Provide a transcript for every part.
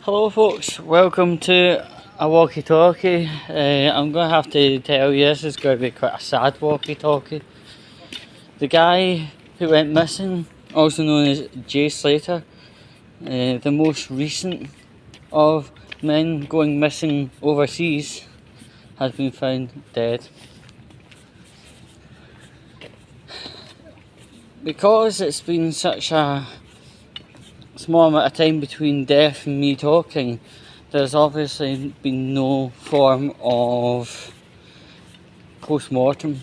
Hello folks, welcome to a walkie talkie. I'm going to have to tell you this is going to be quite a sad walkie talkie. The guy who went missing, also known as Slater, the most recent of men going missing overseas, has been found dead. Because it's been such a small amount of time between death and me talking, there's obviously been no form of post-mortem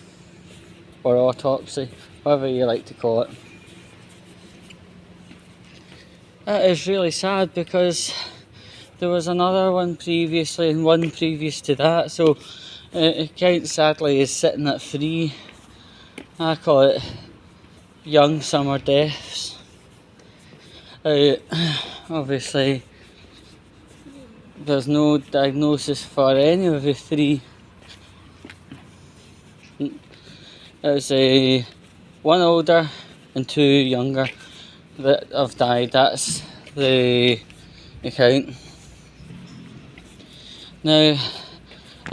or autopsy, whatever you like to call it. That is really sad because there was another one previously and one previous to that, so it kind of sadly is sitting at 3. I call it young summer deaths. Obviously there's no diagnosis for any of the 3. There's one older and 2 younger that have died. That's the account. Now,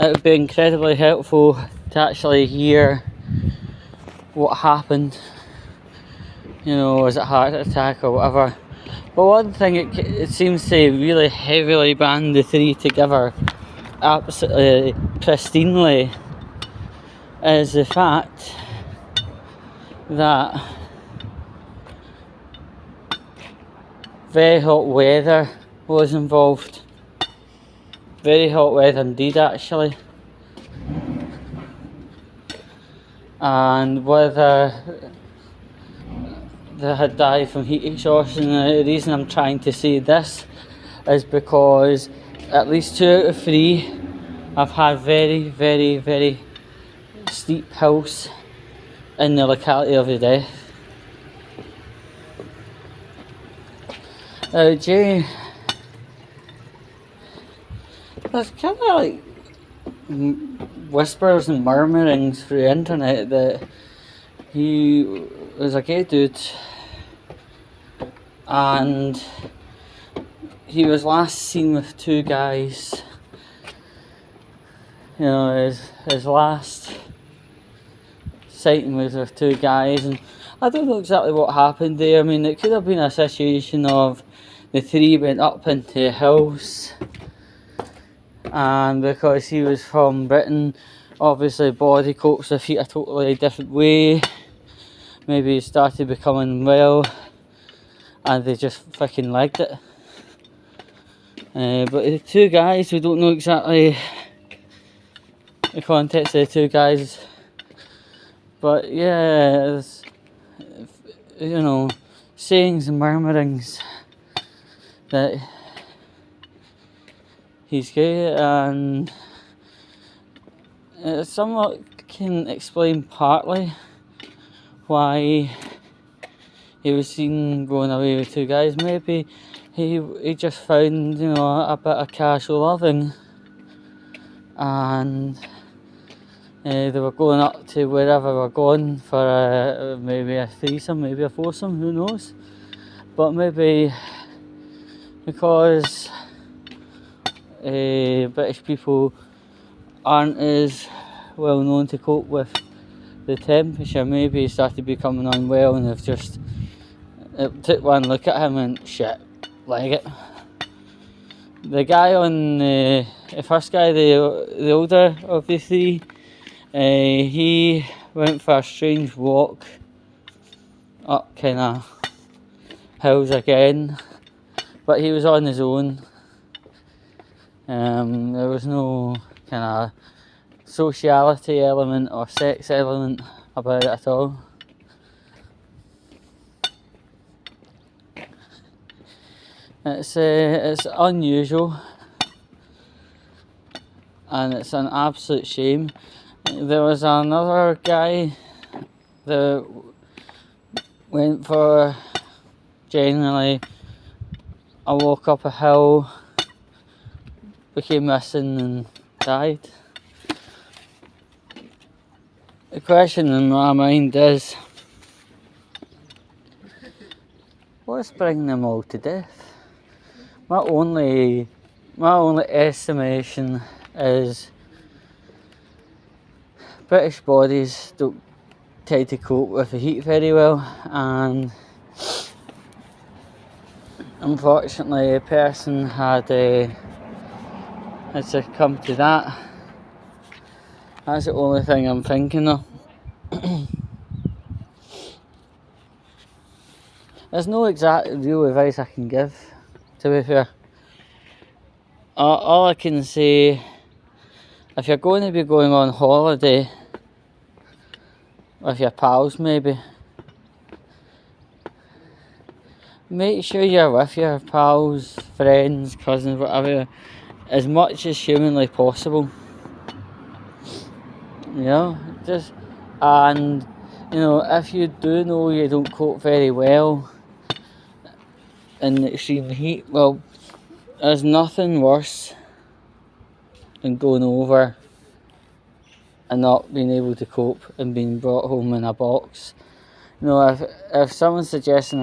it would be incredibly helpful to actually hear what happened. You know, was it a heart attack or whatever? But one thing it seems to really heavily band the 3 together absolutely pristinely is the fact that very hot weather was involved. Very hot weather indeed, actually. And whether they had died from heat exhaustion. The reason I'm trying to say this is because at least 2 out of 3 have had very, very, very steep hills in the locality of the death. Jay, there's kind of like whispers and murmurings through the internet that he was a gay dude and he was last seen with 2 guys. You know, his last sighting was with 2 guys, and I don't know exactly what happened there. I mean, it could have been a situation of the 3 went up into the hills, and because he was from Britain, obviously body copes their feet a totally different way. Maybe he started becoming well and they just fucking legged it. But the 2 guys, we don't know exactly the context of the 2 guys. But yeah, there's, you know, sayings and murmurings that he's gay, and it somewhat can explain partly why he was seen going away with 2 guys. Maybe he just found, you know, a bit of casual loving, and they were going up to wherever we're going for maybe a threesome, maybe a foursome, who knows. But maybe because British people aren't as well known to cope with the temperature, maybe he started becoming unwell and they've just took one look at him and shit, leg it. The guy on the first guy, the older of the 3, he went for a strange walk up kind of hills again, but he was on his own. There was no kind of sociality element or sex element about it at all. It's unusual and it's an absolute shame. There was another guy that went for generally a walk up a hill, became missing and died. The question in my mind is, what's bringing them all to death? My only estimation is British bodies don't tend to cope with the heat very well, and unfortunately a person had succumbed to that. That's the only thing I'm thinking of. There's no exact real advice I can give, to be fair. All I can say, if you're going to be going on holiday with your pals maybe, make sure you're with your pals, friends, cousins, whatever, as much as humanly possible. You know, and if you do know you don't cope very well in extreme heat, well, there's nothing worse than going over and not being able to cope and being brought home in a box. If someone's suggesting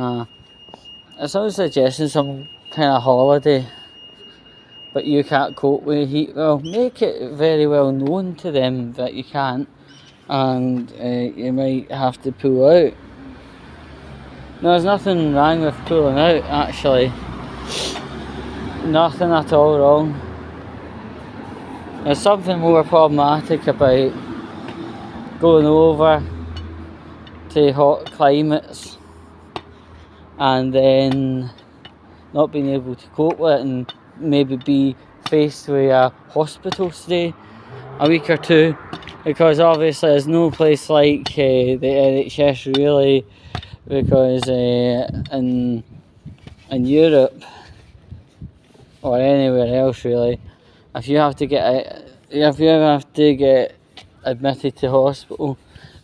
some kind of holiday, but you can't cope with heat, well, make it very well known to them that you can't, and you might have to pull out. No, there's nothing wrong with pulling out, actually. Nothing at all wrong. There's something more problematic about going over to hot climates and then not being able to cope with it and maybe be faced with a hospital stay a week or two, because obviously there's no place like the NHS really, because in Europe or anywhere else really, if you have to get admitted to hospital,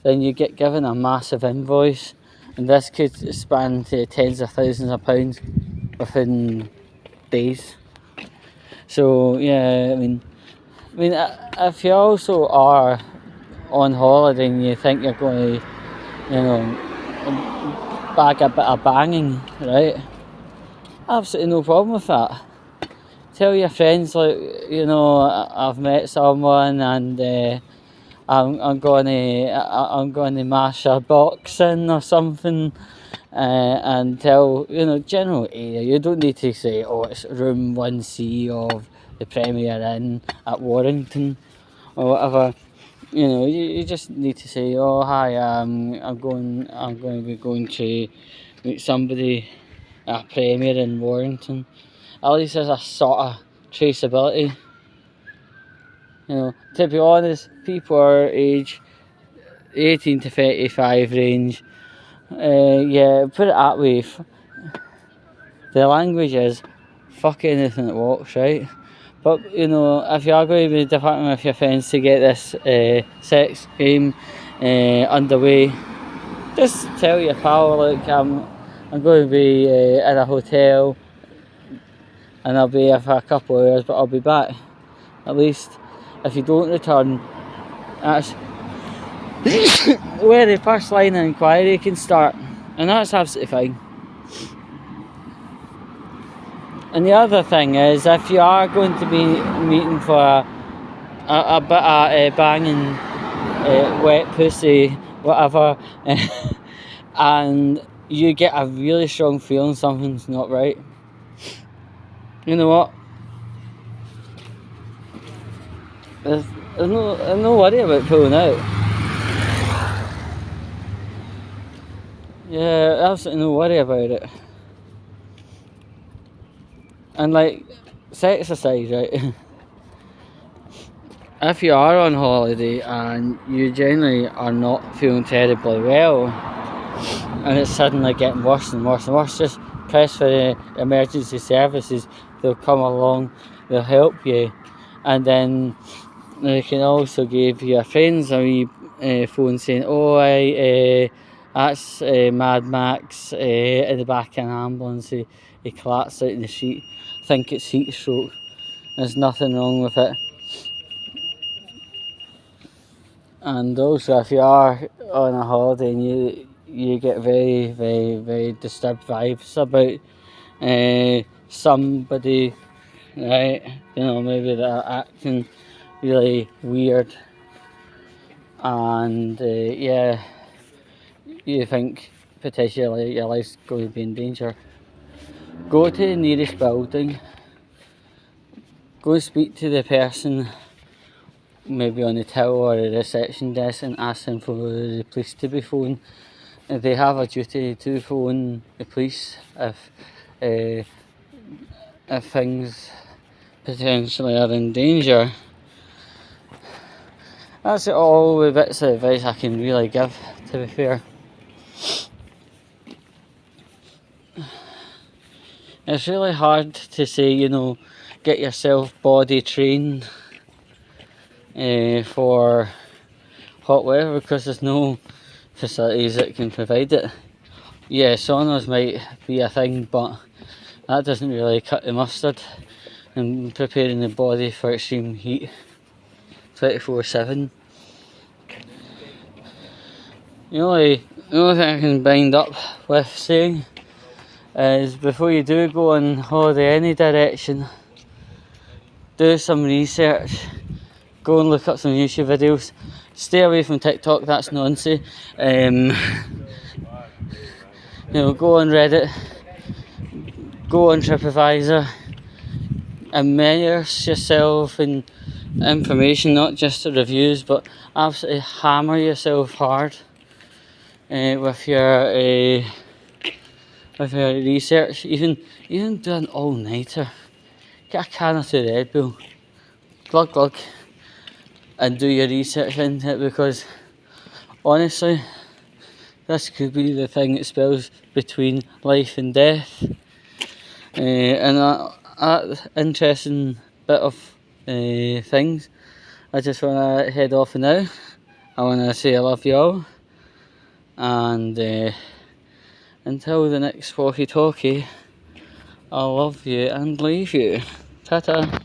then you get given a massive invoice, and this could span to tens of thousands of pounds within days. So yeah, I mean, if you also are on holiday and you think you're going to, bag a bit of banging, right? Absolutely no problem with that. Tell your friends, like, I've met someone and I'm going to mash a box in or something, and tell general area. You don't need to say, oh, it's room 1C of the Premier Inn at Warrington or whatever. You just need to say, oh hi, I'm going to be going to meet somebody at Premier in Warrington. At least there's a sort of traceability. To be honest, people are age 18 to 35 range. Yeah, put it that way. The language is fuck anything that walks, right? But if you are going to be departing with your friends to get this sex game underway, just tell your pal, look, I'm going to be in a hotel and I'll be here for a couple of hours, but I'll be back. At least if you don't return, that's where the first line of inquiry can start, and that's absolutely fine. And the other thing is, if you are going to be meeting for a bit of banging, wet pussy, whatever, and you get a really strong feeling something's not right, you know what? There's no worry about pulling out. Yeah, absolutely no worry about it. And like, sex aside, right? If you are on holiday and you generally are not feeling terribly well, and it's suddenly getting worse and worse and worse, just press for the emergency services. They'll come along, they'll help you, and then they can also give your friends a wee phone saying, oh, that's Mad Max in the back of an ambulance. He collapsed out in the street. I think it's heat stroke. There's nothing wrong with it. And also, if you are on a holiday and you get very, very, very disturbed vibes about somebody, right? You know, maybe they're acting really weird, and yeah, you think potentially your life's going to be in danger. Go to the nearest building, go and speak to the person maybe on the till or the reception desk and ask them for the police to be phoned. They have a duty to phone the police if things potentially are in danger. That's all the bits of advice I can really give, to be fair. It's really hard to say, you know, get yourself body trained for hot weather, because there's no facilities that can provide it. Yeah, saunas might be a thing, but that doesn't really cut the mustard in preparing the body for extreme heat 24/7. The only thing I can bind up with saying is, before you do go on holiday any direction, do some research, go and look up some YouTube videos, stay away from TikTok, that's nonsense. You know, go on Reddit, go on TripAdvisor, immerse yourself in information, not just the reviews, but absolutely hammer yourself hard with your research. Even do an all-nighter. Get a can of the Red Bull, glug, and do your research into it, because honestly, this could be the thing that spells between life and death. And that interesting bit of things, I just want to head off now. I want to say I love you all, and until the next walkie talkie, I love you and leave you. Ta-ta.